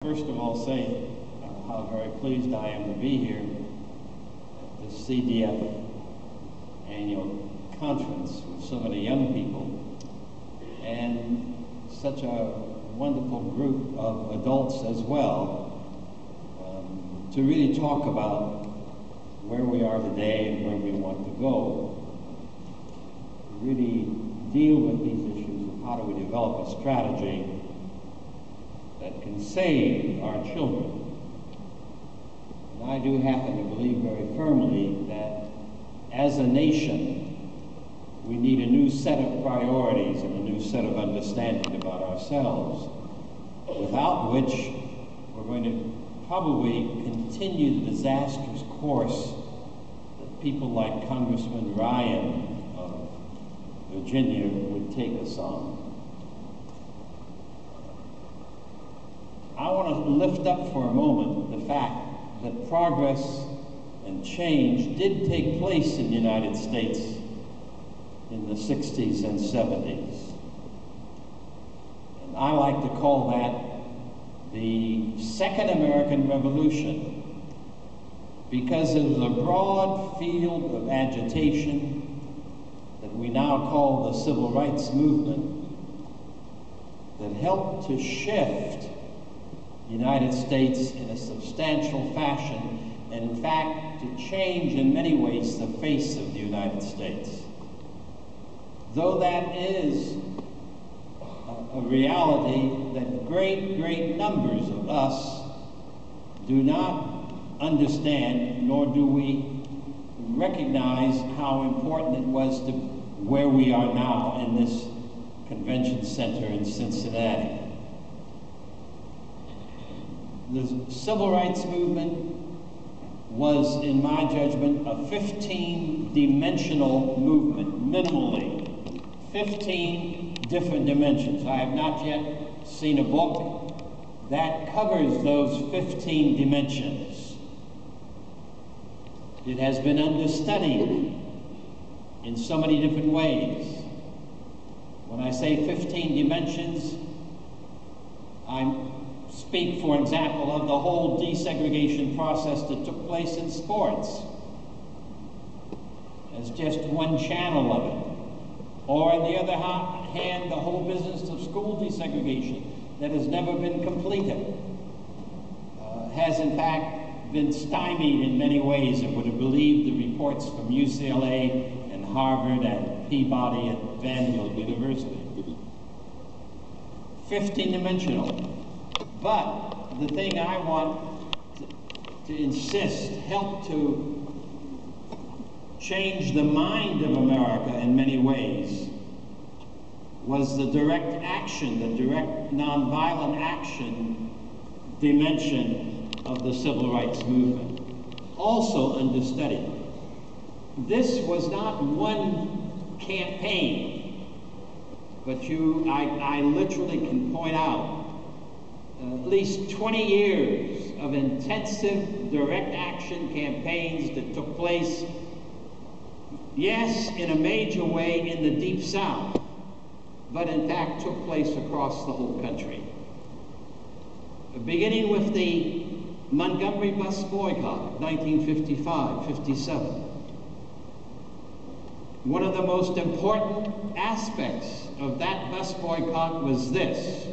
First of all, say how very pleased I am to be here at the CDF annual conference with so many young people and such a wonderful group of adults as well, to really talk about where we are today and where we want to go, to really deal with these issues of how do we develop a strategy that can save our children. And I do happen to believe very firmly that as a nation, we need a new set of priorities and a new set of understanding about ourselves, without which we're going to probably continue the disastrous course that people like Congressman Ryan of Virginia would take us on. I want to lift up for a moment the fact that progress and change did take place in the United States in the 60s and 70s. And I like to call that the Second American Revolution, because it was a broad field of agitation that we now call the Civil Rights Movement that helped to shift the United States in a substantial fashion, and in fact to change in many ways the face of the United States. Though that is a reality that great numbers of us do not understand, nor do we recognize how important it was to where we are now in this convention center in Cincinnati. The Civil Rights Movement was, in my judgment, a 15-dimensional movement, minimally. 15 different dimensions. I have not yet seen a book that covers those 15 dimensions. It has been understudied in so many different ways. When I say 15 dimensions, I speak, for example, of the whole desegregation process that took place in sports as just one channel of it. Or on the other hand, the whole business of school desegregation that has never been completed, has in fact been stymied in many ways, and would have believed the reports from UCLA and Harvard and Peabody and Vanderbilt University. 15-dimensional. But the thing I want to insist helped to change the mind of America in many ways was the direct action, the direct nonviolent action dimension of the Civil Rights Movement, also understudied. This was not one campaign, but I literally can point out at least 20 years of intensive direct action campaigns that took place, yes, in a major way in the Deep South, but in fact took place across the whole country. Beginning with the Montgomery bus boycott, 1955-57. One of the most important aspects of that bus boycott was this: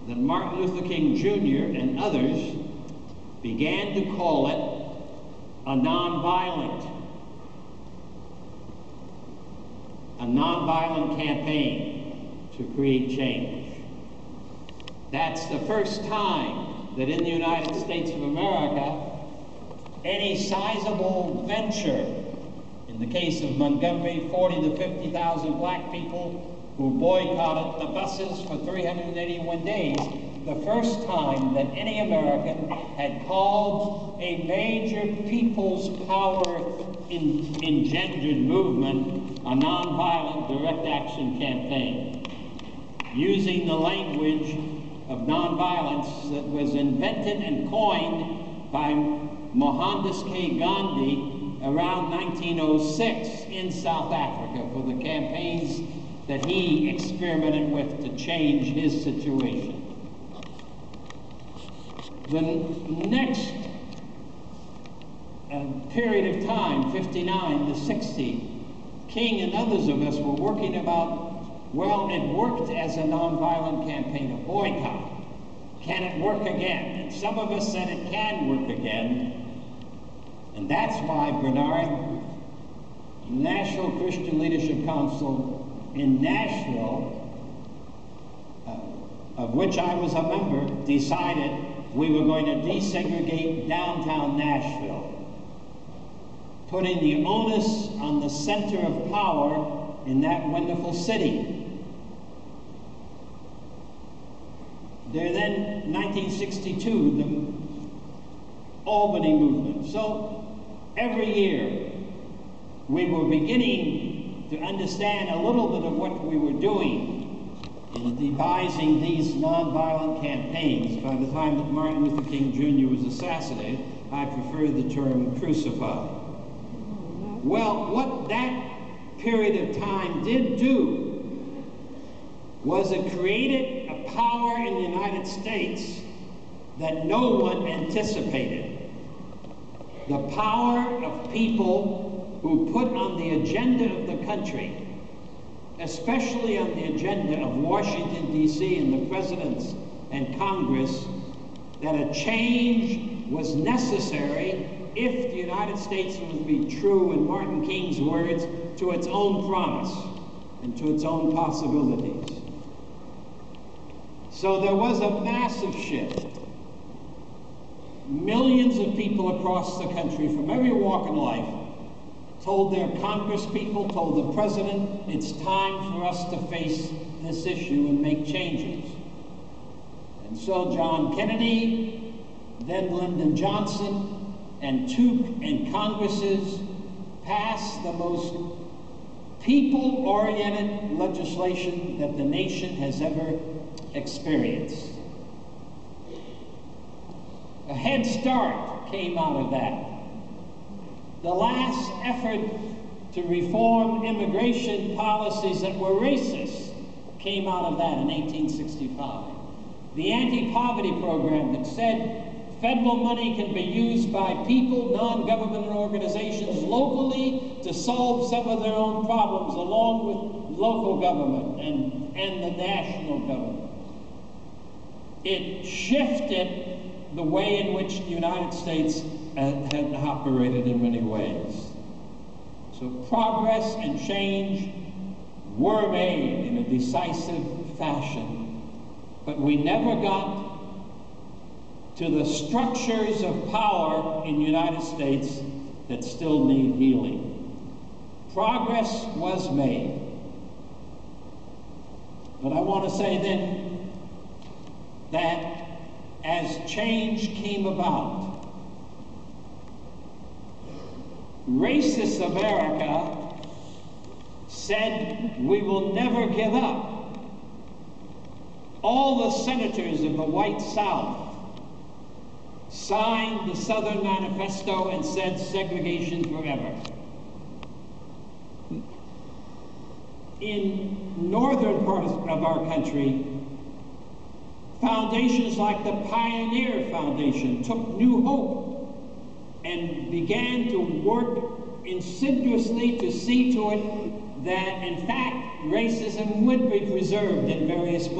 that Martin Luther King Jr. and others began to call it a nonviolent campaign to create change. That's the first time that in the United States of America, any sizable venture, in the case of Montgomery, 40 to 50,000 black people who boycotted the buses for 381 days, the first time that any American had called a major people's power engendered movement a nonviolent direct action campaign, using the language of nonviolence that was invented and coined by Mohandas K. Gandhi around 1906 in South Africa for the campaigns that he experimented with to change his situation. The next period of time, 59 to 60, King and others of us were working about, well, it worked as a nonviolent campaign, a boycott. Can it work again? And some of us said it can work again. And that's why Bernard, National Christian Leadership Council in Nashville, of which I was a member, decided we were going to desegregate downtown Nashville, putting the onus on the center of power in that wonderful city. There then, 1962, the Albany movement. So every year, we were beginning to understand a little bit of what we were doing in devising these nonviolent campaigns. By the time that Martin Luther King Jr. was assassinated, I preferred the term crucified. Well, what that period of time did do was it created a power in the United States that no one anticipated. The power of people who put on the agenda of the country, especially on the agenda of Washington, D.C. and the presidents and Congress, that a change was necessary if the United States would be true, in Martin King's words, to its own promise and to its own possibilities. So there was a massive shift. Millions of people across the country from every walk of life told their congresspeople, told the president, it's time for us to face this issue and make changes. And so John Kennedy, then Lyndon Johnson, and Congresses passed the most people-oriented legislation that the nation has ever experienced. A head start came out of that. The last effort to reform immigration policies that were racist came out of that in 1865. The anti-poverty program that said federal money can be used by people, non-governmental organizations locally to solve some of their own problems along with local government and the national government. It shifted the way in which the United States had operated in many ways. So progress and change were made in a decisive fashion, but we never got to the structures of power in the United States that still need healing. Progress was made. But I want to say then that as change came about, racist America said, we will never give up. All the senators of the white South signed the Southern Manifesto and said segregation forever. In northern parts of our country, foundations like the Pioneer Foundation took new hope and began to work insidiously to see to it that, in fact, racism would be preserved in various places.